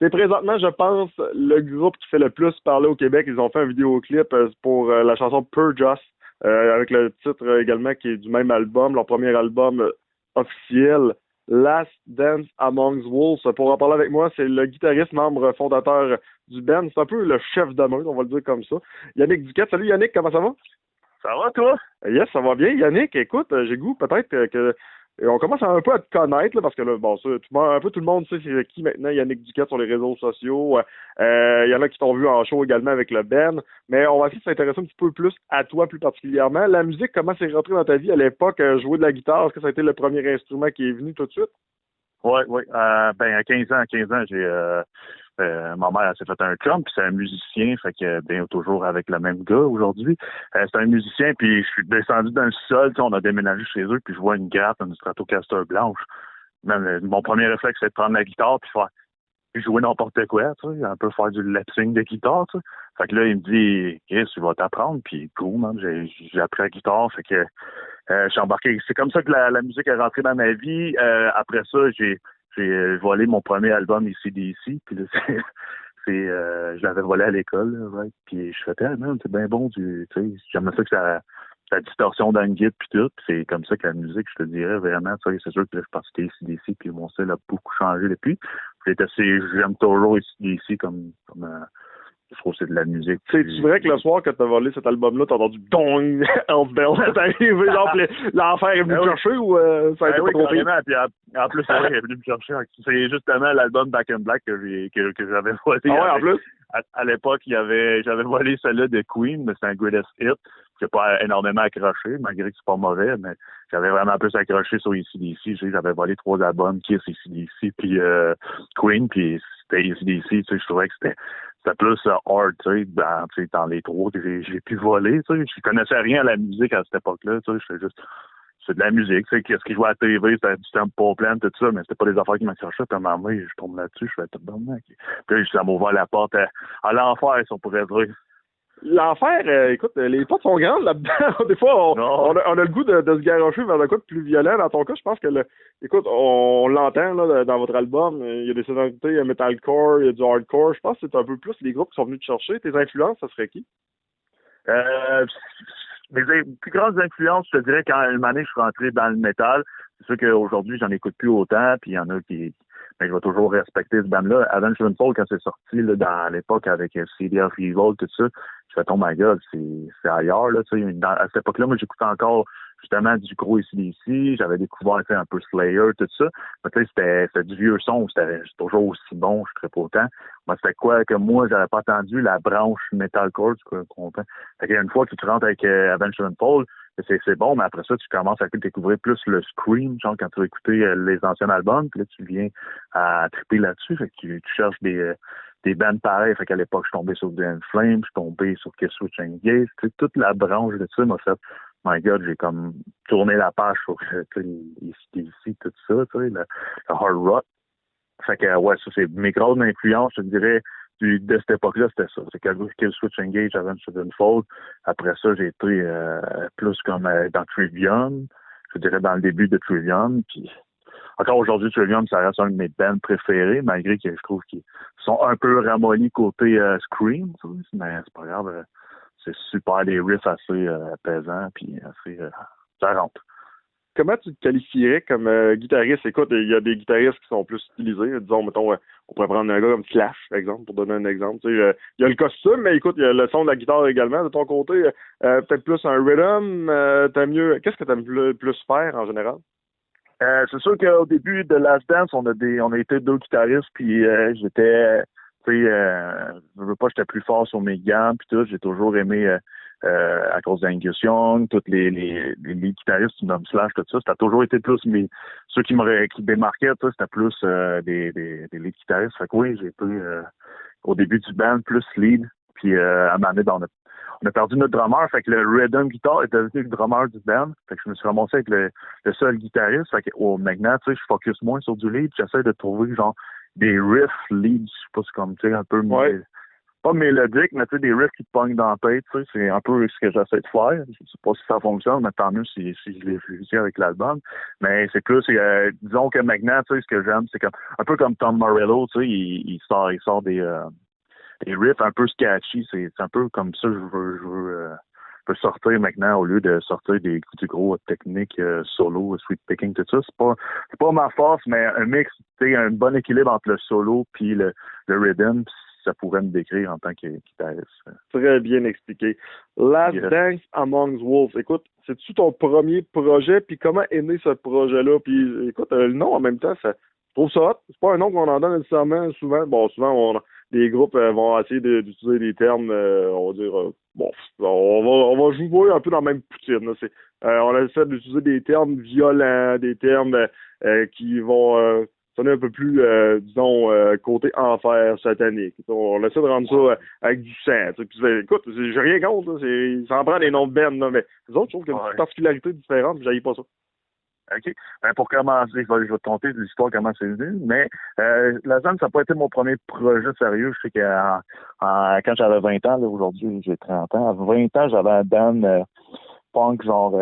C'est présentement, je pense, le groupe qui fait le plus parler au Québec. Ils ont fait un vidéoclip pour la chanson Purge Us, avec le titre également qui est du même album, leur premier album officiel, Last Dance Amongst Wolves. Pour en parler avec moi, c'est le guitariste, membre fondateur du band. C'est un peu le chef de meute, on va le dire comme ça. Yannick Duquette. Salut Yannick, comment ça va? Ça va, toi? Yes, ça va bien. Yannick, écoute, j'ai goût peut-être que on commence un peu à te connaître, là, parce que là, bon, ça, un peu tout le monde sait c'est qui maintenant Yannick Duquette sur les réseaux sociaux. Il y en a qui t'ont vu en show également avec le Ben. Mais on va essayer de s'intéresser un petit peu plus à toi plus particulièrement. La musique, comment c'est rentré dans ta vie à l'époque? Jouer de la guitare, est-ce que ça a été le premier instrument qui est venu tout de suite? Oui, oui. Ben, à 15 ans, ma mère elle s'est fait un chum, puis c'est un musicien, fait que bien toujours avec le même gars aujourd'hui. C'est un musicien, puis je suis descendu dans le sol, tu sais, on a déménagé chez eux, puis je vois une gratte, une Stratocaster blanche. Même, mon premier réflexe, c'est de prendre la guitare, puis jouer n'importe quoi, tu sais, un peu faire du lip-sync de guitare, tu sais. Fait que là, il me dit, Chris, tu vas t'apprendre, puis cool, man, j'ai appris la guitare, fait que je suis embarqué. C'est comme ça que la musique est rentrée dans ma vie. Après ça, j'ai volé mon premier album ici d'ici. Puis là, je l'avais volé à l'école, là, right? Puis je faisais, ah, man, c'est bien bon, tu sais, j'aimais ça que ça distorsion dans une guide puis tout. Puis c'est comme ça que la musique, je te dirais vraiment, tu sais, c'est sûr que là, je pense que c'était ici d'ici, puis mon style a beaucoup changé depuis. J'aime toujours ici d'ici je trouve que c'est de la musique. C'est vrai que le soir, quand t'as volé cet album-là, t'as entendu dong, Elf Bell, t'es arrivé, genre, l'enfer est venu te chercher ou ça a été pas Oui, trop pire? carrément. Puis en plus, ouais, il est venu me chercher. C'est justement l'album Back in Black que j'avais volé. Ah ouais, en plus? À l'époque, j'avais volé celle-là de Queen, mais c'est un greatest hit. J'ai pas énormément accroché, malgré que c'est pas mauvais, mais j'avais vraiment plus accroché sur AC/DC. J'avais volé 3 albums, Kiss, AC/DC, puis Queen, puis c'était AC/DC. Tu sais, je trouvais que c'était plus hard, tu sais, dans les trois que j'ai pu voler. Tu sais, je connaissais rien à la musique à cette époque-là. Tu sais, j'étais juste c'est de la musique, tu sais, qu'est-ce qui jouait à la TV, c'était du tempo plein, tout ça, mais c'était pas des affaires qui m'accrochaient, puis à un moment donné, je tombe là-dessus, je fais tout bon, mec. Puis là, ça m'a ouvert la porte à l'enfer, si on pourrait dire. L'enfer, écoute, les portes sont grandes là-dedans. Des fois, Non. on a le goût de se garocher vers le quoi de plus violent. Dans ton cas, je pense que, écoute, on l'entend là, dans votre album. Il y a des sonorités, il y a metalcore, il y a du hardcore. Je pense que c'est un peu plus les groupes qui sont venus te chercher. Tes influences, ça serait qui? Euh, mes plus grandes influences, je te dirais, quand une année, je suis rentré dans le métal, c'est sûr qu'aujourd'hui, j'en écoute plus autant, puis il y en a qui... Mais je vais toujours respecter ce band-là. Avenged Sevenfold, quand c'est sorti, là, dans l'époque, avec CD of Evil, tout ça, je fais, oh my god, c'est ailleurs, là, tu sais. À cette époque-là, moi, j'écoutais encore, justement, du gros AC/DC, j'avais découvert, tu sais, un peu Slayer, tout ça. Mais tu sais, c'était du vieux son, c'était toujours aussi bon, je serais pas autant. Moi, c'était quoi que moi, j'avais pas entendu la branche metalcore, tu comprends? Fait qu'une fois que tu rentres avec Avenged Sevenfold, c'est bon, mais après ça, tu commences à découvrir plus le scream, genre quand tu vas écouter les anciens albums, puis là, tu viens à triper là-dessus, fait que tu cherches des bands pareils. Fait qu'à l'époque, je suis tombé sur Dan Flame, je suis tombé sur Kiss Switch Engage, tu sais, toute la branche de ça m'a fait, my God, j'ai comme tourné la page sur ici, tout ça, tu sais, le hard rock. Fait que, ouais, ça, c'est mes grosses influences, je te dirais, de cette époque-là, c'était ça. C'est Kill Switch Engage avant Sevenfold. Après ça, j'ai été plus comme dans Trivium. Je dirais dans le début de Trivium. Puis encore aujourd'hui, Trivium, ça reste un de mes bands préférés, malgré que je trouve qu'ils sont un peu ramollis côté Scream, tu sais, mais c'est pas grave. C'est super, les riffs assez pesants, puis assez... ça rentre. Comment tu te qualifierais comme guitariste? Écoute, il y a des guitaristes qui sont plus utilisés. Disons, mettons, on pourrait prendre un gars comme Slash, par exemple, pour donner un exemple. Tu sais, il y a le costume, mais écoute, il y a le son de la guitare également. De ton côté, peut-être plus un rhythm, t'aimes mieux. Qu'est-ce que t'aimes plus faire en général? C'est sûr qu'au début de Last Dance, on a été 2 guitaristes, puis j'étais, tu sais, je veux pas, j'étais plus fort sur mes gammes, puis tout. J'ai toujours aimé, à cause d'Angus Young, tous les guitaristes qui nomment Slash, tout ça. Ça a toujours été plus ceux qui démarquaient, tout, c'était plus des lead guitaristes. Fait que oui, j'ai été au début du band plus lead, puis à un moment donné, on a perdu notre drummer, fait que le rhythm guitar est devenu le drummer du band. Fait que je me suis ramassé avec le seul guitariste. Fait que maintenant, tu sais, je focus moins sur du lead. J'essaie de trouver genre des riffs lead, je sais pas, c'est comme tu sais, un peu Ouais. pas mélodique, mais tu sais, des riffs qui te pognent dans la tête, tu sais, c'est un peu ce que j'essaie de faire. Je sais pas si ça fonctionne, mais tant mieux si je l'ai réussi avec l'album. Mais c'est plus, disons que maintenant, tu sais, ce que j'aime, c'est comme un peu comme Tom Morello, tu sais, il sort des riffs un peu sketchy. C'est un peu comme ça je veux sortir maintenant au lieu de sortir du gros technique solo, sweep picking, tout ça. C'est pas ma force, mais un mix, tu sais, un bon équilibre entre le solo puis le rhythm, ça pourrait me décrire en tant que guitariste. Très bien expliqué. Last Dance Amongst Wolves. Écoute, c'est-tu ton premier projet? Puis comment est né ce projet-là? Puis écoute, le nom en même temps, je trouve ça hot. C'est pas un nom qu'on entend nécessairement souvent. Bon, souvent, les groupes vont essayer d'utiliser des termes, on va dire, bon, on va jouer un peu dans la même poutine. Là. On essaie d'utiliser des termes violents, des termes qui vont sonner un peu plus, disons, côté enfer satanique. On essaie de rendre ça avec du sang. Puis, écoute, j'ai rien contre. Là, ça en prend des noms de Ben, là, mais les autres, je trouve qu'il y a une petite particularité différente, puis j'haïs pas ça. OK. Ben, pour commencer, je vais te conter l'histoire, comment c'est venu, mais la zone, ça n'a pas été mon premier projet sérieux. Je sais que quand j'avais 20 ans, là, aujourd'hui, j'ai 30 ans. À 20 ans, j'avais un band punk, genre,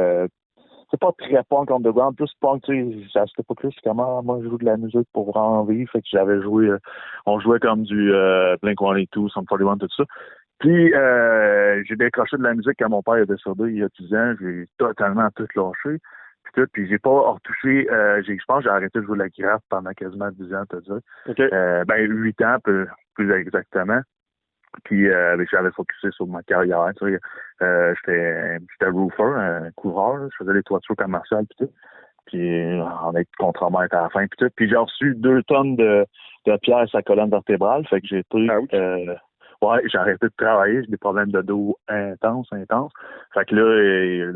c'est pas très punk underground, plus punk, tu sais, à cette époque-là, c'est comment, moi, je joue de la musique pour en vivre, fait que j'avais joué, on jouait comme du Blink-182, Sum 41, tout ça. Puis, j'ai décroché de la musique quand mon père est décédé il y a 10 ans, j'ai totalement tout lâché. Puis j'ai pas retouché, je pense que j'ai arrêté de jouer de la guitare pendant quasiment 10 ans, te dire. Okay. 8 ans, plus exactement. Puis j'avais focusé sur ma carrière. Tu sais. J'étais roofer, couvreur, je faisais les toitures commerciales puis tout. Puis on est contre-maître à la fin puis tout. Puis j'ai reçu 2 tonnes de pierres sur la colonne vertébrale. Fait que j'ai été j'ai arrêté de travailler, j'ai des problèmes de dos intenses. Fait que là,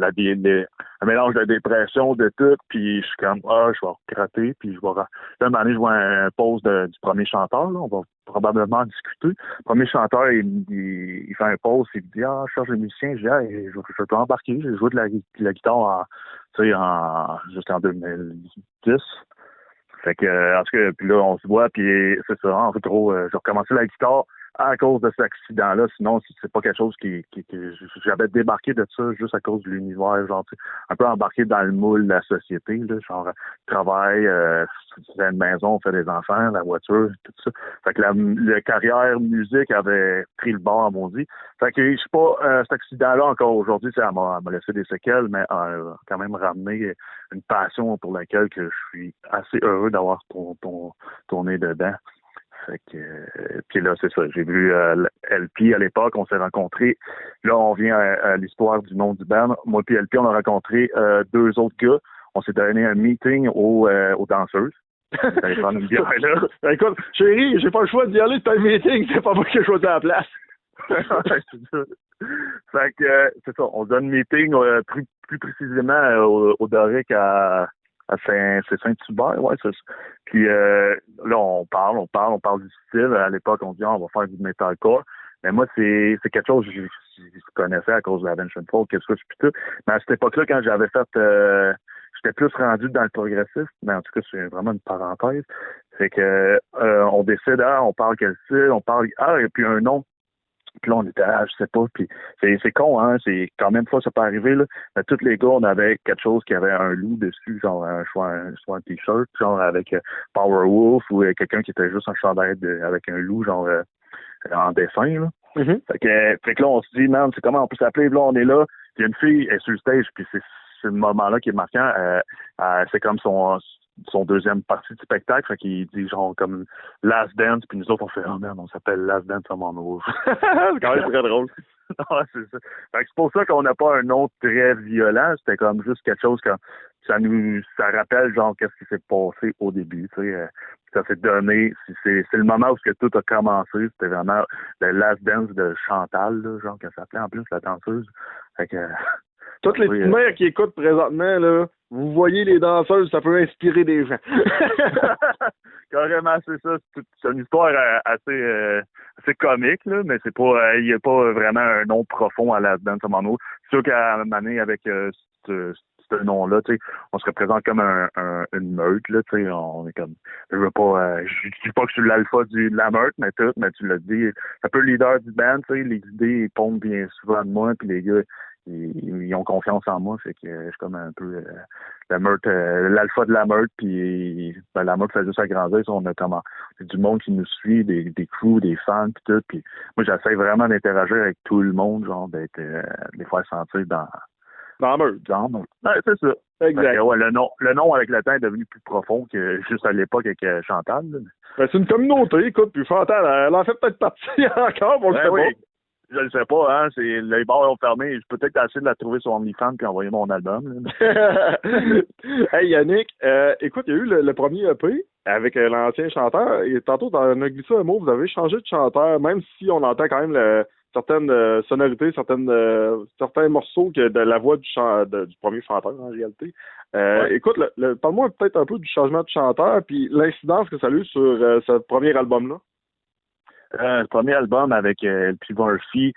un mélange de dépression, de tout, puis je suis comme, je vais recrater, puis je vais... Là, un moment donné, je vois un post du premier chanteur, là, on va probablement en discuter. Le premier chanteur, il fait un post, il me dit, je cherche un musicien, je dis, je peux embarquer, j'ai joué de la guitare jusqu'en 2010. Fait que, en tout cas, puis là, on se voit, puis c'est ça, en fait, gros, j'ai recommencé la guitare à cause de cet accident-là. Sinon, c'est pas quelque chose que j'avais débarqué de ça juste à cause de l'univers, genre, un peu embarqué dans le moule de la société, là, genre, travail, une maison, on fait des enfants, la voiture, tout ça. Fait que la carrière musique avait pris le bord, mon dit. Fait que je suis pas, cet accident-là, encore aujourd'hui, ça m'a laissé des séquelles, mais quand même ramené une passion pour laquelle que je suis assez heureux d'avoir tourné dedans. Fait que, puis là, c'est ça. J'ai vu LP à l'époque, on s'est rencontrés. Là, on vient à l'histoire du nom du band. Moi puis LP, on a rencontré 2 autres gars. On s'est donné un meeting aux danseuses. J'allais prendre une bière là. Écoute, chérie, j'ai pas le choix d'y aller, c'est un meeting, c'est pas moi qui ai choisi la place. C'est ça. Fait que, c'est ça. On se donne meeting plus précisément au Doric c'est Saint-Hubert, ouais, c'est ça. Puis là, on parle du style. À l'époque, on dit on va faire du metalcore. Mais moi, c'est quelque chose que je connaissais à cause de la Avenged Fall, quelque chose puis tout. Mais à cette époque-là, quand j'avais fait j'étais plus rendu dans le progressiste, mais en tout cas, c'est vraiment une parenthèse. C'est que on décide, on parle quel style, on parle et puis un nom. Puis là, on était, je sais pas, puis c'est con, hein, c'est quand même fois ça peut arriver, là, mais tous les gars, on avait quelque chose qui avait un loup dessus, genre soit un t-shirt, genre avec Powerwolf ou quelqu'un qui était juste un chandail avec un loup, genre en dessin, là. Mm-hmm. Fait que là, on se dit, man, c'est comment on peut s'appeler, là, on est là, puis il y a une fille, elle est sur le stage, puis c'est le moment-là qui est marquant, c'est comme son deuxième partie du spectacle, fait qu'il dit genre comme Last Dance, puis nous autres on fait merde, on s'appelle Last Dance à mon rouge. C'est quand même très drôle. Ouais, c'est ça. Fait que c'est pour ça qu'on n'a pas un nom très violent, c'était comme juste quelque chose que ça rappelle genre qu'est-ce qui s'est passé au début, tu sais. Ça s'est donné, c'est le moment où tout a commencé, c'était vraiment le Last Dance de Chantal, là, genre qu'elle s'appelait en plus la danseuse. Fait que toutes les petites mères qui écoutent présentement, là, vous voyez les danseuses, ça peut inspirer des gens. Carrément, c'est ça. C'est une histoire assez comique, là, mais c'est pas, il n'y a pas vraiment un nom profond à la Dance à Mono. C'est sûr qu'à un moment donné, avec cette ce nom-là, tu sais, on se représente comme une meute, là, tu sais, on est comme, je veux pas, je dis pas que je suis l'alpha de la meute, mais tu l'as dit, un peu le leader du band, tu sais, les idées, ils pompent bien souvent de moi, puis les gars, ils ont confiance en moi, fait que je suis comme un peu la meute, l'alpha de la meute, puis ben, la meute fait juste agrandir, on a comment, du monde qui nous suit, des crews, des fans, puis tout, puis moi j'essaie vraiment d'interagir avec tout le monde, genre d'être, de les faire sentir Dans la meute. Ouais, c'est ça. Exact. Que, ouais, le nom avec le temps est devenu plus profond que juste à l'époque avec Chantal. Ben, c'est une communauté, écoute, puis Chantal, elle en fait peut-être partie encore, on le sait Oui, pas. je le sais pas, hein. Les bars ont fermé. Je peux peut-être essayer de la trouver sur OnlyFans puis envoyer mon album. Hey Yannick, écoute, il y a eu le premier EP avec l'ancien chanteur, et tantôt dans a glissé un mot, vous avez changé de chanteur, même si on entend quand même certaines sonorités, certains morceaux de la voix du premier chanteur en réalité. Ouais. Écoute, parle-moi peut-être un peu du changement de chanteur, puis l'incidence que ça a eu sur ce premier album-là. Le premier album avec L.P. Murphy,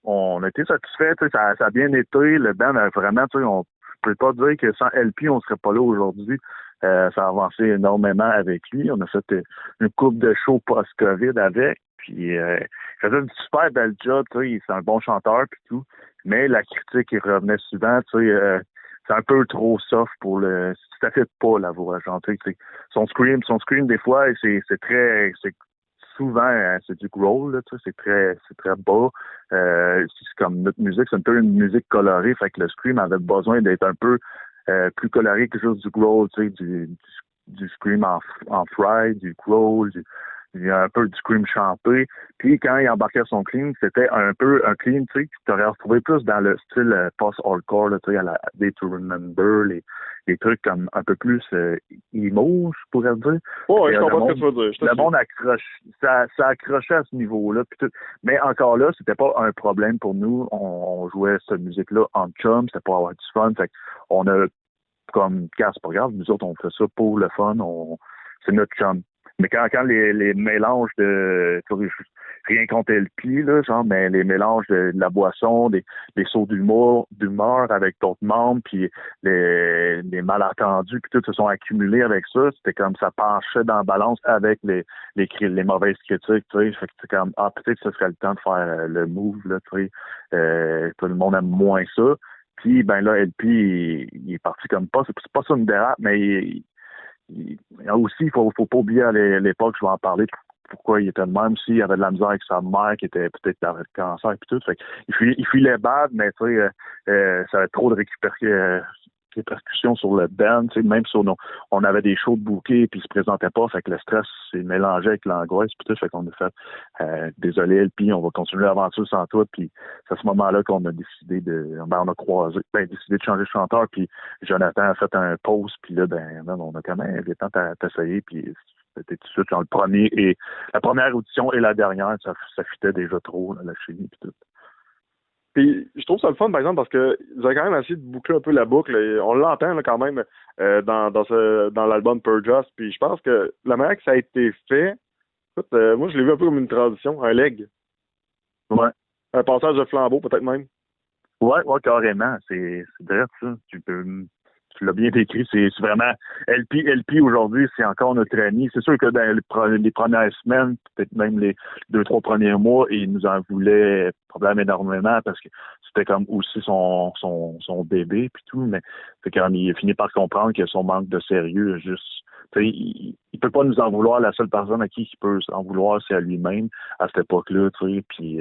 on a été satisfaits, ça a bien été. Le band a vraiment, on peut pas dire que sans L.P. on serait pas là aujourd'hui. Ça a avancé énormément avec lui. On a fait une couple de shows post-Covid avec. Puis il faisait une super belle job, c'est un bon chanteur puis tout. Mais la critique, il revenait souvent, c'est un peu trop soft pour ça fait pas la voix, genre, son scream, des fois, c'est souvent, c'est du growl, là, c'est très bas. C'est comme notre musique, c'est un peu une musique colorée, fait que le scream avait besoin d'être un peu plus coloré que juste du growl, du scream en fry, du growl, il y a un peu du scream chanté. Puis quand il embarquait son clean, c'était un peu un clean, que tu t'aurais retrouvé plus dans le style post-hardcore, là, à la Day to Remember, les trucs comme un peu plus emo, je pourrais dire. Oh, je comprends ce que tu veux dire. Le monde accroche, ça accrochait à ce niveau-là. Puis tout. Mais encore là, c'était pas un problème pour nous. On jouait cette musique-là en chum, c'était pour avoir du fun. Fait on a comme c'est pas grave, nous autres on fait ça pour le fun, c'est notre chum. Mais quand les mélanges rien contre LP, là, genre, mais les mélanges de la boisson, des sauts d'humeur avec d'autres membres, puis les malentendus, puis tout se sont accumulés avec ça, c'était comme ça penchait dans la balance avec les mauvaises critiques, tu sais. Fait que c'est comme, peut-être que ce serait le temps de faire le move, là, tu sais. Tout le monde aime moins ça. Puis, ben là, LP, il est parti comme pas. C'est pas ça une dérape, mais aussi, il faut pas oublier à l'époque, je vais en parler, pourquoi il était de même, s'il avait de la misère avec sa mère qui était peut-être dans le cancer et tout. Fait il filait bad, mais tu sais, ça avait trop de répercussions sur le band, tu sais, même si on avait des shows de bouquets puis il se présentait pas, fait que le stress s'est mélangé avec l'angoisse puis tout, fait qu'on a fait désolé, puis on va continuer l'aventure sans toi, puis c'est à ce moment-là qu'on a décidé on a croisé, décidé de changer de chanteur, puis Jonathan a fait un pause, puis là, on a quand même le temps d'essayer, puis c'était tout de suite, genre, la première audition et la dernière, ça fitait déjà trop, là, la chimie puis tout. Puis je trouve ça le fun, par exemple, parce que ils ont quand même essayé de boucler un peu la boucle. Et on l'entend là, quand même dans l'album Purge. Puis je pense que la manière que ça a été fait, écoute, moi je l'ai vu un peu comme une transition, un leg. Ouais. Un passage de flambeau, peut-être même. Ouais, carrément. C'est direct ça. Tu l'as bien décrit. C'est vraiment LP aujourd'hui, c'est encore notre ami. C'est sûr que dans les premières semaines, peut-être même les 2-3 premiers mois, il nous en voulait probablement énormément parce que c'était comme aussi son bébé puis tout, mais c'est quand il a fini par comprendre que son manque de sérieux, juste il peut pas nous en vouloir. La seule personne à qui il peut en vouloir, c'est à lui-même à cette époque-là, tu sais. Puis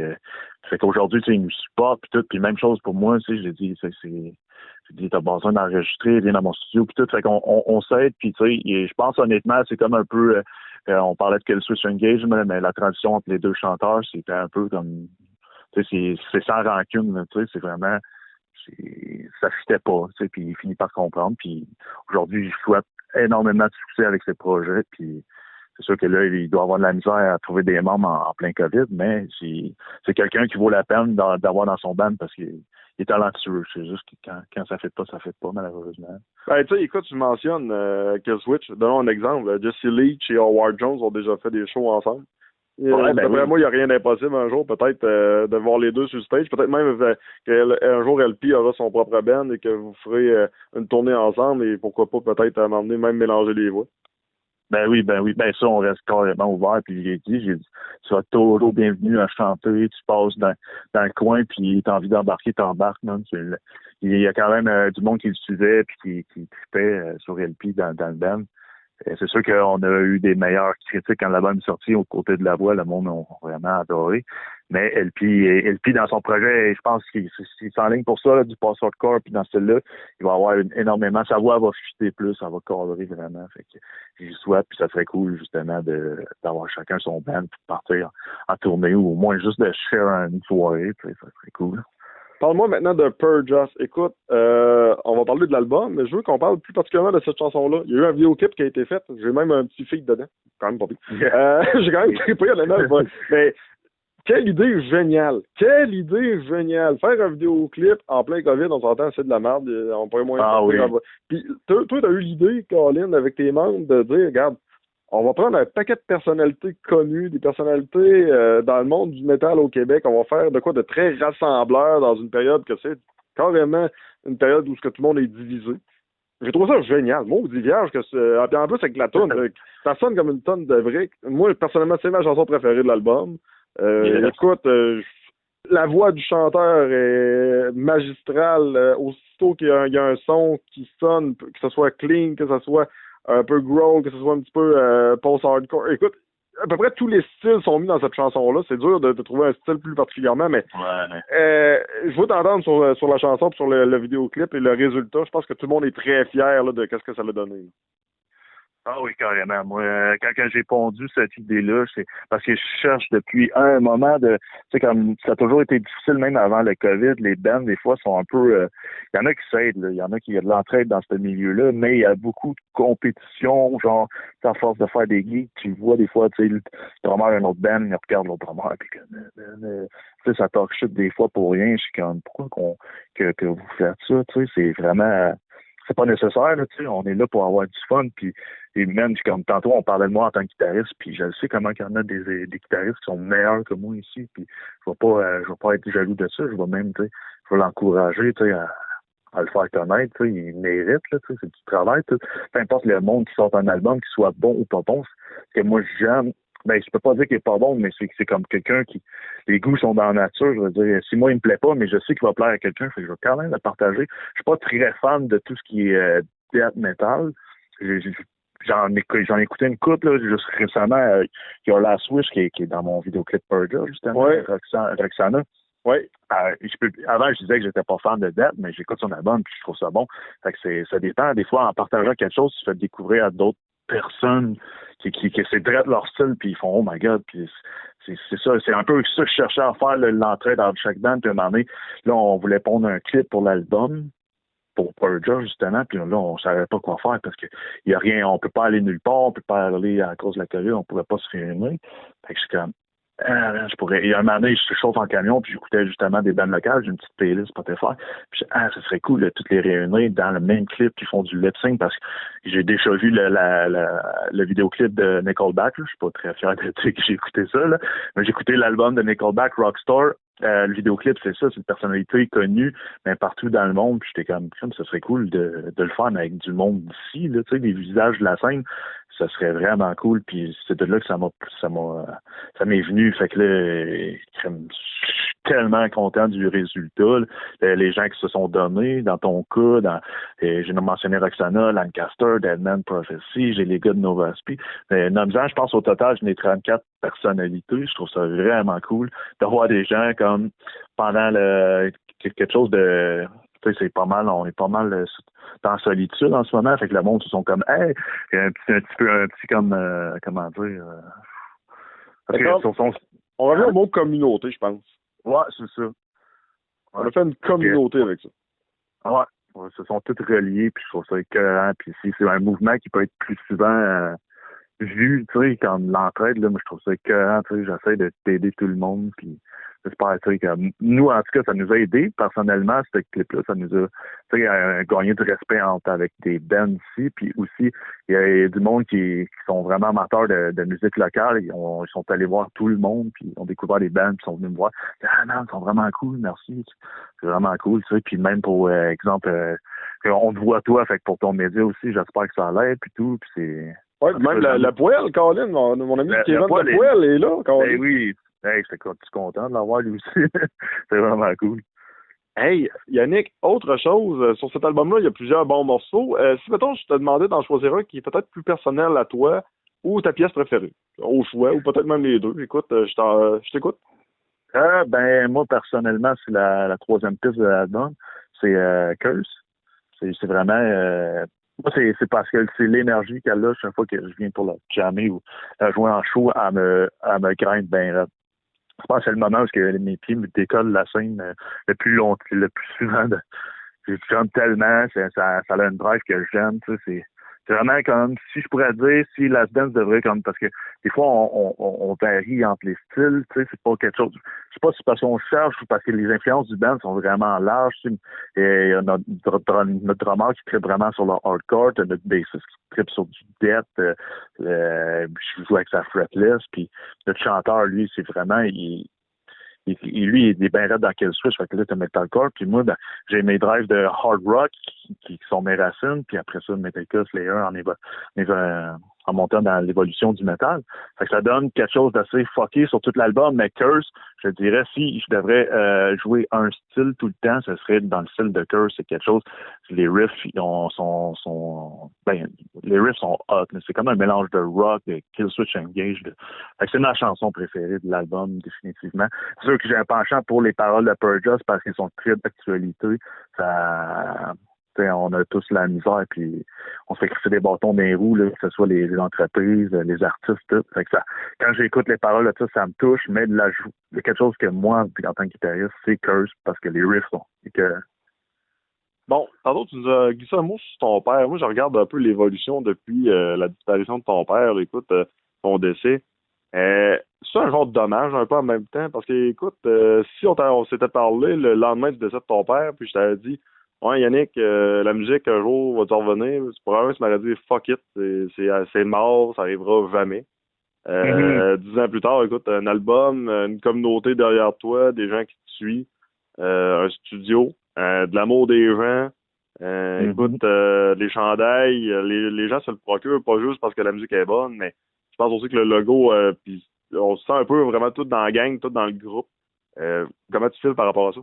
fait qu'aujourd'hui, il nous supporte puis tout. Puis même chose pour moi, tu sais, j'ai dit t'as besoin d'enregistrer, viens dans mon studio puis tout. Fait qu'on on s'aide. Puis tu sais, je pense honnêtement, c'est comme un peu on parlait de Kill Switch Engagement, mais la transition entre les deux chanteurs, c'était un peu comme tu sais, c'est sans rancune, tu sais, c'est vraiment ça fitait pas, tu sais, puis il finit par comprendre. Puis aujourd'hui, je souhaite énormément de succès avec ses projets. Puis c'est sûr que là, il doit avoir de la misère à trouver des membres en plein COVID, mais c'est quelqu'un qui vaut la peine d'avoir dans son band parce qu'il est talentueux. C'est juste que quand ça fait pas, malheureusement. Ben, tu sais, écoute, tu mentionnes Kill Switch. Donnons un exemple. Jesse Leach et Howard Jones ont déjà fait des shows ensemble. Ouais, ben D'après oui. moi, il n'y a rien d'impossible un jour, peut-être, de voir les deux sur le stage. Peut-être même qu'un jour, LP aura son propre band et que vous ferez une tournée ensemble et pourquoi pas, peut-être, à un moment donné, même mélanger les voix. Ben oui, ben oui. Ben ça, on reste carrément ouvert. Puis j'ai dit, tu seras toujours bienvenu à chanter. Tu passes dans le coin, puis t'as envie d'embarquer, t'embarques, man. Il y a quand même du monde qui le suivait puis qui trippait sur LP dans le band. C'est sûr qu'on a eu des meilleures critiques quand l'album est sorti aux côtés de la voix. Le monde a vraiment adoré. Mais LP dans son projet, je pense qu'il s'enligne pour ça, là, du post-hardcore, puis dans celui-là, il va avoir énormément. Sa voix va fuiter plus, ça va cadrer vraiment. Fait que j'y souhaite, puis ça serait cool, justement, d'avoir chacun son band, puis de partir en tournée, ou au moins juste de share une soirée, tu sais, ça serait cool. Parle-moi maintenant de Purge Us. Écoute, on va parler de l'album, mais je veux qu'on parle plus particulièrement de cette chanson-là. Il y a eu un vidéoclip qui a été fait. J'ai même un petit feed dedans. Quand même pas pire. J'ai quand même trippé, honnêtement. Mais quelle idée géniale! Quelle idée géniale! Faire un vidéoclip en plein COVID, on s'entend, c'est de la merde. On pourrait moins Ah oui. Puis toi, t'as eu l'idée, Colin, avec tes membres, de dire, regarde, on va prendre un paquet de personnalités connues, des personnalités dans le monde du métal au Québec. On va faire de quoi de très rassembleur dans une période que c'est carrément une période où ce que tout le monde est divisé. J'ai trouvé ça génial. Maudit vierge que c'est. En plus avec la toune, ça sonne comme une tonne de briques. Moi, personnellement, c'est ma chanson préférée de l'album. Yes. Écoute, la voix du chanteur est magistrale. Aussitôt qu'il y a un son qui sonne, que ce soit clean, que ce soit un peu growl, que ce soit un petit peu post-hardcore. Écoute, à peu près tous les styles sont mis dans cette chanson-là. C'est dur de trouver un style plus particulièrement, mais Ouais. je veux t'entendre sur la chanson et sur le vidéoclip et le résultat. Je pense que tout le monde est très fier là, de ce que ça a donné. Ah oui, carrément. Moi, quand j'ai pondu cette idée-là, c'est parce que je cherche depuis un moment de, tu sais, comme ça a toujours été difficile, même avant le COVID, les bands, des fois, sont un peu, il y en a qui s'aident, là. Il y en a qui ont de l'entraide dans ce milieu-là, mais il y a beaucoup de compétition, genre, à force de faire des gigs, tu vois, des fois, tu sais, le drummer d'un autre band, il regarde l'autre drummer, puis tu sais, ça talk shit des fois pour rien. Je suis comme, pourquoi que vous faites ça, tu sais, c'est vraiment, c'est pas nécessaire, là, tu sais, on est là pour avoir du fun, puis et même, comme tantôt, on parlait de moi en tant que guitariste, puis je sais comment il y en a des guitaristes qui sont meilleurs que moi ici, puis je vais pas être jaloux de ça, je vais même, tu sais, je vais l'encourager, tu sais, à le faire connaître, tu sais, il mérite, là, tu sais, c'est du travail, tu sais. Peu importe le monde qui sort un album, qu'il soit bon ou pas bon, ce que moi j'aime, ben, je peux pas dire qu'il est pas bon, mais c'est comme quelqu'un qui, les goûts sont dans la nature, je veux dire, si moi il me plaît pas, mais je sais qu'il va plaire à quelqu'un, fait que je vais quand même le partager. Je suis pas très fan de tout ce qui est death metal. J'en ai écouté une couple, là, juste récemment, il y a Last Wish qui est dans mon vidéoclip Purge, justement, Ouais. Roxana. Oui. Avant, je disais que j'étais pas fan de Death, mais j'écoute son album puis je trouve ça bon. Fait que ça dépend. Des fois, en partageant quelque chose, tu fais découvrir à d'autres personnes qui c'est direct leur style puis ils font oh my god puis c'est ça, c'est un peu ça que je cherchais à faire l'entrée dans chaque band puis à un moment donné, là on voulait pondre un clip pour l'album pour Purger, justement, puis là, on savait pas quoi faire parce que il y a rien, on peut pas aller nulle part, on peut pas aller à cause de la COVID, on pouvait pas se filmer. Fait que je suis comme je pourrais. Il y a un moment donné, je chauffe en camion, puis j'écoutais justement des bandes locales, j'ai une petite playlist Spotify. Puis ça serait cool de toutes les réunir dans le même clip qui font du lip sync parce que j'ai déjà vu le vidéoclip de Nickelback. Là. Je suis pas très fier de dire que j'ai écouté ça, là. Mais j'ai écouté l'album de Nickelback, Rockstar. Le vidéoclip, c'est ça, c'est une personnalité connue, mais partout dans le monde. Puis j'étais comme ça serait cool de le faire avec du monde d'ici, là, tu sais, des visages de la scène. Ça serait vraiment cool. Puis c'est de là que ça m'est venu. Fait que là, je suis tellement content du résultat. Là. Les gens qui se sont donnés, dans ton cas, j'ai mentionné Roxana, Lancaster, Deadman Prophecy, j'ai les gars de Novaspi. Nommant, je pense au total, j'en ai 34 personnalités. Je trouve ça vraiment cool d'avoir des gens comme pendant quelque chose de... Tu sais, c'est pas mal, on est pas mal en solitude en ce moment, fait que le monde se sont comme hey, un petit comme comment dire on revient au mot communauté, je pense. Ouais, c'est ça. Ouais. On a fait une communauté avec ça. Ouais, ils se sont tous reliés, puis je trouve ça écœurant, puis c'est un mouvement qui peut être plus souvent vu, tu sais, comme l'entraide, là, moi je trouve ça écœurant, tu sais, j'essaie d'aider tout le monde, puis j'espère, tu sais, que nous, en tout cas, ça nous a aidé personnellement, ce clip-là. Ça nous a, tu sais, gagné du respect avec des bands ici. Puis aussi, il y a du monde qui sont vraiment amateurs de musique locale. Ils sont allés voir tout le monde, puis ils ont découvert les bands, puis ils sont venus me voir. Ah non, ils sont vraiment cool, merci. C'est vraiment cool, tu sais. Puis même pour exemple, on te voit toi, fait que pour ton média aussi, j'espère que ça l'aide, puis tout. Puis c'est. Ouais, même la poêle, Colin, mon ami Kevin la poêle est là, Colin. Ben oui. Hey, j'étais content de l'avoir lui aussi. C'est vraiment cool. Hey, Yannick, autre chose, sur cet album-là, il y a plusieurs bons morceaux. Si, mettons, je te demandais d'en choisir un qui est peut-être plus personnel à toi ou ta pièce préférée, au choix, ou peut-être même les deux. Écoute, je t'écoute. Ben, moi, personnellement, c'est la troisième piste de l'album. C'est Curse. C'est vraiment... moi, c'est parce que c'est l'énergie qu'elle a chaque fois que je viens pour la jammer ou la jouer en show à me grind bien raide. Je pense que c'est le moment où mes pieds me décollent la scène le plus souvent. Je chante tellement, ça a une drive que j'aime, tu sais, c'est vraiment comme, si je pourrais dire, si la dance devrait comme, parce que des fois, on varie entre les styles, tu sais, c'est pas quelque chose, je sais pas si c'est parce qu'on cherche ou parce que les influences du band sont vraiment larges, tu sais, et il y a notre drummer qui tripe vraiment sur le hardcore, notre bassiste qui tripe sur du death, je joue avec sa fretless, puis notre chanteur, lui, c'est vraiment, lui, il est bien raide dans quel switch, fait que là, t'as metalcore, puis moi, ben, j'ai mes drives de hard rock qui sont mes racines, puis après ça, Metallica, Slayer, en montant dans l'évolution du métal. Fait que ça donne quelque chose d'assez fucké sur tout l'album, mais Curse, je dirais, si je devrais jouer un style tout le temps, ce serait dans le style de Curse, c'est quelque chose, les riffs, les riffs sont hot, mais c'est comme un mélange de rock, de Killswitch Engage. Fait que c'est ma chanson préférée de l'album, définitivement. C'est sûr que j'ai un penchant pour les paroles de Purjas parce qu'ils sont très d'actualité. Ça, on a tous la misère, puis on se fait crisser des bâtons dans les roues, là, que ce soit les entreprises, les artistes, tout. Fait que ça, quand j'écoute les paroles de ça me touche, mais de quelque chose que moi, en tant que guitariste, c'est Curse, parce que les riffs sont. Bon, tantôt, tu nous as glissé un mot sur ton père. Moi, je regarde un peu l'évolution depuis la disparition de ton père, écoute, ton décès. C'est un genre de dommage un peu en même temps, parce que, écoute, si on s'était parlé le lendemain du décès de ton père, puis je t'avais dit, ouais, Yannick, la musique, un jour, va te revenir, c'est probablement tu m'aurais dit, fuck it, c'est mort, ça arrivera jamais. 10 ans plus tard, écoute, un album, une communauté derrière toi, des gens qui te suivent, un studio, de l'amour des gens. Écoute, les chandails, les gens se le procurent pas juste parce que la musique est bonne, mais je pense aussi que le logo, puis on se sent un peu vraiment tout dans la gang, tout dans le groupe. Comment tu files par rapport à ça?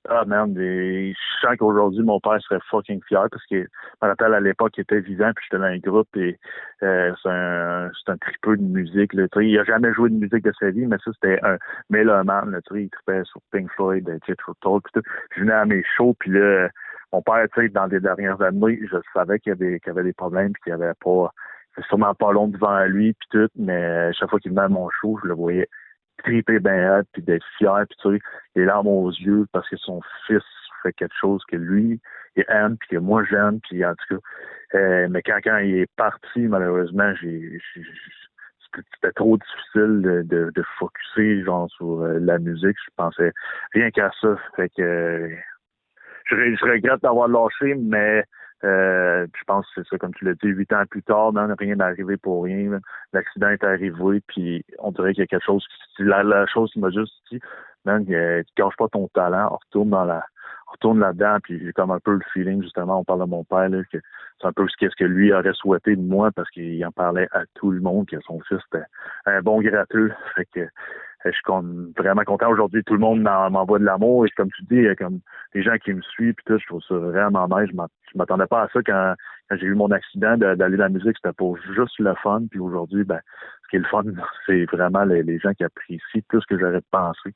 Ah, merde, je sens qu'aujourd'hui, mon père serait fucking fier parce que, je me rappelle, à l'époque, il était vivant puis j'étais dans un groupe et c'est un tripeux de musique, là. Tu sais, il a jamais joué de musique de sa vie, mais ça, c'était un mélomane, là. Tu sais, il tripait sur Pink Floyd, Jethro Tull, puis tout. Je venais à mes shows, puis là, mon père, tu sais, dans les dernières années, je savais qu'il y avait des problèmes puis qu'il y avait pas, c'est sûrement pas long devant lui puis tout, mais chaque fois qu'il venait à mon show, je le voyais triper ben hâte, puis d'être fier, puis tu sais, les larmes aux yeux parce que son fils fait quelque chose que lui il aime, puis que moi j'aime, puis en tout cas, mais quand il est parti, malheureusement, c'était trop difficile de focusser genre sur la musique. Je pensais rien qu'à ça. Fait que je regrette d'avoir lâché, mais je pense que c'est ça, comme tu l'as dit, 8 ans plus tard, non, rien n'est arrivé pour rien. Man. L'accident est arrivé, puis on dirait qu'il y a quelque chose la chose qui m'a juste dit, man, tu gâches pas ton talent, retourne là-dedans, puis j'ai comme un peu le feeling, justement, on parle de mon père, là, que c'est un peu ce que lui aurait souhaité de moi, parce qu'il en parlait à tout le monde, que son fils était un bon gratteux. Fait que je suis vraiment content aujourd'hui. Tout le monde m'envoie de l'amour. Et comme tu dis, il y a comme des gens qui me suivent. Puis tout, je trouve ça vraiment nice. Je m'attendais pas à ça quand j'ai eu mon accident d'aller dans la musique. C'était pour juste le fun. Puis aujourd'hui, ben, ce qui est le fun, c'est vraiment les gens qui apprécient plus que j'aurais pensé.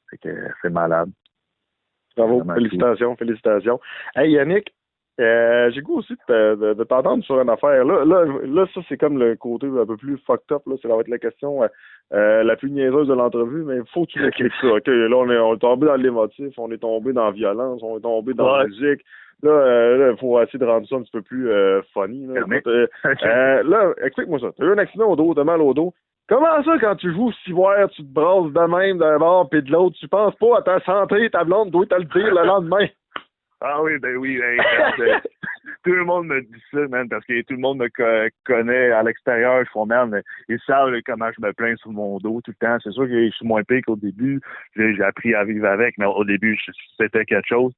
Fait que c'est malade. Bravo, félicitations, félicitations. Hey Yannick, j'ai goût aussi de t'entendre sur une affaire. Là, ça, c'est comme le côté un peu plus fucked up. Là. Ça va être la question la plus niaiseuse de l'entrevue, mais il faut que tu expliques ça. OK, là, on est tombé dans l'émotif, on est tombé dans la violence, on est tombé dans la musique. Là, il faut essayer de rendre ça un petit peu plus funny. Là, explique-moi ça. Tu as eu un accident au dos, tu as mal au dos. Comment ça, quand tu joues au ciboire, tu te brasses de même d'un bord puis de l'autre, tu penses pas à ta santé, ta blonde doit te le dire le lendemain. Ah oui, ben oui, tout le monde me dit ça, man, parce que tout le monde me connaît à l'extérieur. Je fais, man, ils savent là, comment je me plains sur mon dos tout le temps. C'est sûr que je suis moins pire qu'au début. J'ai appris à vivre avec, mais au début, c'était quelque chose.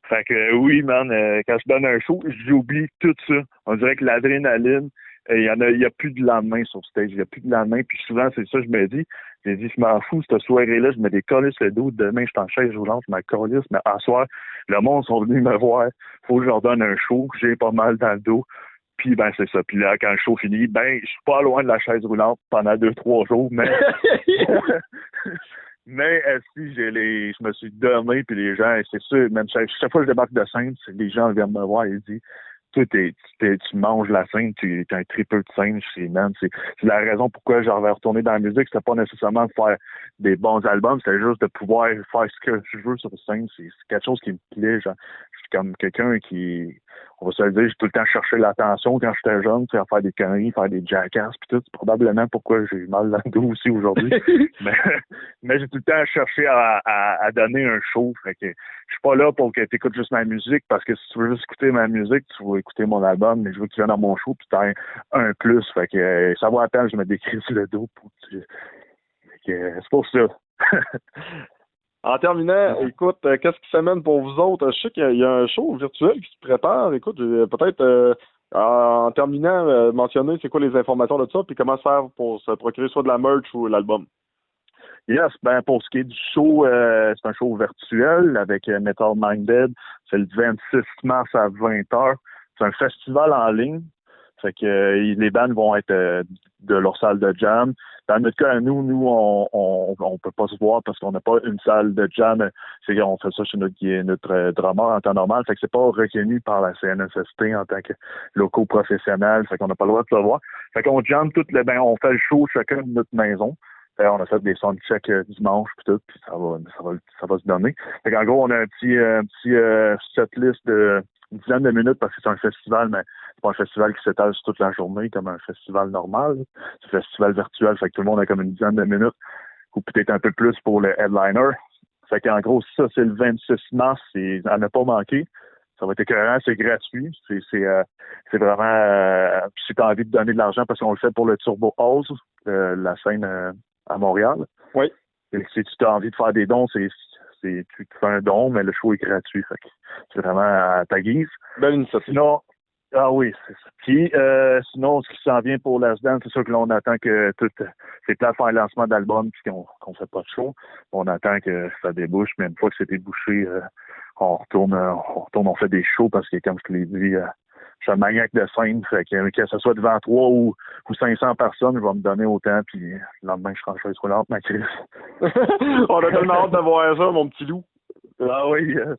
Fait que oui, man, quand je donne un show, j'oublie tout ça. On dirait que l'adrénaline, il y a plus de lendemain sur stage. Il y a plus de lendemain. Puis souvent, c'est ça, je me dis. J'ai dit, je m'en fous, cette soirée-là, je me décolle le dos. Demain, je suis en chaise roulante, je m'accalisse. Mais à soir, le monde sont venus me voir. Faut que je leur donne un show. J'ai pas mal dans le dos. Puis, ben, c'est ça. Puis là, quand le show finit, ben, je suis pas loin de la chaise roulante pendant 2-3 jours, mais, mais, si je me suis donné, puis les gens, c'est sûr, même chaque fois que je débarque de scène, les gens viennent me voir et disent, toi, tu manges la scène, tu es un tripeux de scène. C'est la raison pourquoi j'avais retourné dans la musique. C'était pas nécessairement de faire des bons albums, c'était juste de pouvoir faire ce que je veux sur scène. C'est quelque chose qui me plaît. Genre, je suis comme quelqu'un qui, on va se le dire, j'ai tout le temps cherché l'attention quand j'étais jeune, à faire des conneries, faire des jackasses, puis tout. C'est probablement pourquoi j'ai mal dans le dos aussi aujourd'hui. mais j'ai tout le temps cherché à donner un show. Fait que je suis pas là pour que tu écoutes juste ma musique, parce que si tu veux juste écouter ma musique, tu vas écouter mon album, mais je veux que tu viennes dans mon show puis t'as un plus. Fait que ça vaut la peine, je me décris sur le dos pour que c'est pour ça. En terminant, écoute, qu'est-ce qui s'amène pour vous autres? Je sais qu'il y a un show virtuel qui se prépare. Écoute, peut-être en terminant, mentionner c'est quoi les informations de ça, puis comment se faire pour se procurer soit de la merch ou l'album. Yes, ben pour ce qui est du show, c'est un show virtuel avec Metal Minded. C'est le 26 mars à 20h. C'est un festival en ligne. Fait que les bands vont être de leur salle de jam. Dans notre cas, nous, on peut pas se voir parce qu'on n'a pas une salle de jam. C'est qu'on fait ça chez notre drummer en temps normal. Fait que c'est pas reconnu par la CNSST en tant que locaux professionnels. Fait qu'on n'a pas le droit de se voir. Fait qu'on jam on fait le show chacun de notre maison. On a fait des soundchecks dimanche puis tout, puis ça va se donner. Fait qu'en gros, on a un petit setlist de une dizaine de minutes parce que c'est un festival, mais c'est pas un festival qui s'étale sur toute la journée comme un festival normal. C'est un festival virtuel, fait que tout le monde a comme une dizaine de minutes, ou peut-être un peu plus pour le headliner. Fait qu'en gros, ça, c'est le 26 mars, à ne pas manquer. Ça va être écœurant, c'est gratuit. C'est vraiment si tu as envie de donner de l'argent, parce qu'on le fait pour le Turbo House, la scène à Montréal. Oui. Et si tu as envie de faire des dons, tu te fais un don, mais le show est gratuit. Fait que c'est vraiment à ta guise. Belle initiative. Sinon, ah oui, c'est ça. Puis, sinon, ce qui s'en vient pour Last Dance, c'est sûr que là, on attend que c'est plate de faire un lancement d'album puis qu'on fait pas de show. On attend que ça débouche, mais une fois que c'est débouché, on retourne, on fait des shows parce que, comme je te l'ai dit, je suis un maniaque de scène, fait que ce soit devant 3 ou 500 personnes, je vais me donner autant, puis le lendemain, je serai en chaise roulante, ma crise. On a tellement hâte de voir ça, mon petit loup. Ah oui, yes.